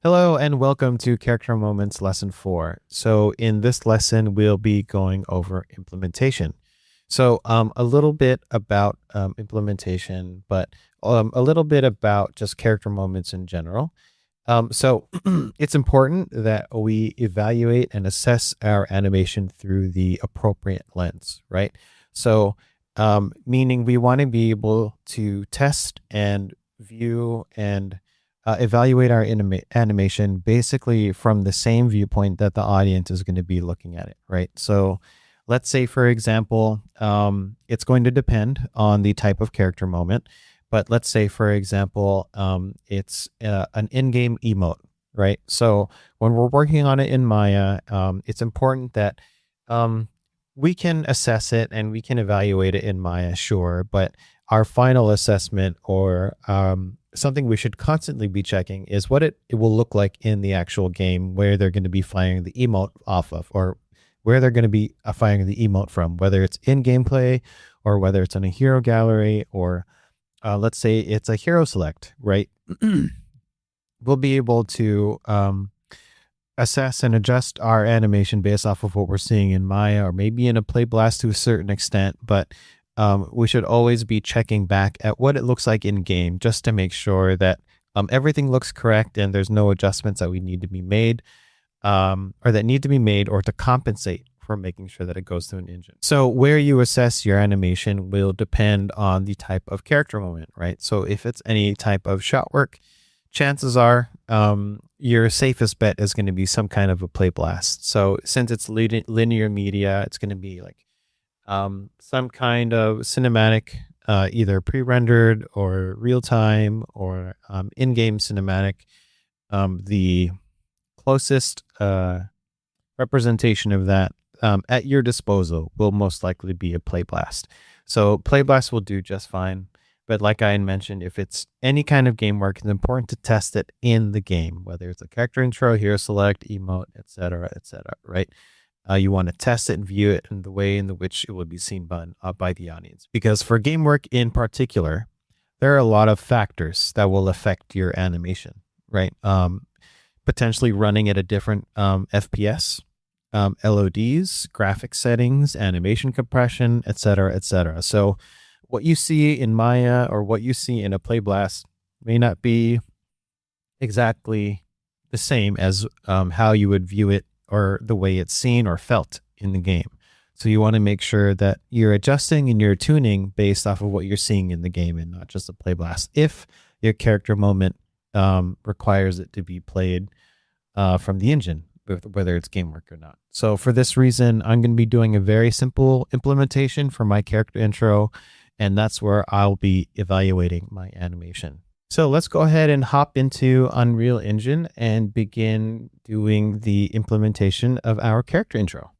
Hello and welcome to Character Moments Lesson 4. So in this lesson, we'll be going over implementation. So a little bit about implementation, but a little bit about just character moments in general. So it's important that we evaluate and assess our animation through the appropriate lens, right? So meaning we want to be able to test and view and evaluate our animation basically from the same viewpoint that the audience is going to be looking at it, right? So let's say, for example, it's going to depend on the type of character moment. But let's say, for example, it's an in-game emote, right? So when we're working on it in Maya, it's important that we can assess it and we can evaluate it in Maya, sure, but our final assessment or something we should constantly be checking is what it will look like in the actual game where they're going to be firing the emote off of, or where they're going to be firing the emote from, whether it's in gameplay or whether it's in a hero gallery, or let's say it's a hero select, right? We'll be able to assess and adjust our animation based off of what we're seeing in Maya or maybe in a play blast to a certain extent, but we should always be checking back at what it looks like in game just to make sure that everything looks correct and there's no adjustments that we need to be made or that need to be made or to compensate for making sure that it goes through an engine. So where you assess your animation will depend on the type of character moment, right? So if it's any type of shot work, chances are your safest bet is going to be some kind of a play blast. So since it's linear media, it's going to be like some kind of cinematic, either pre-rendered or real-time or in-game cinematic. The closest representation of that at your disposal will most likely be a play blast. So play blast will do just fine. But like I had mentioned, if it's any kind of game work, it's important to test it in the game, whether it's a character intro, hero select, emote, etc., right? You want to test it and view it in the way in which it will be seen by the audience. Because for game work in particular, there are a lot of factors that will affect your animation, right? Potentially running at a different FPS, LODs, graphic settings, animation compression, etc. So what you see in Maya or what you see in a play blast may not be exactly the same as how you would view it or the way it's seen or felt in the game. So you want to make sure that you're adjusting and you're tuning based off of what you're seeing in the game and not just a play blast. If your character moment requires it to be played from the engine, whether it's game work or not. So for this reason, I'm going to be doing a very simple implementation for my character intro, and that's where I'll be evaluating my animation. So let's go ahead and hop into Unreal Engine and begin doing the implementation of our character intro.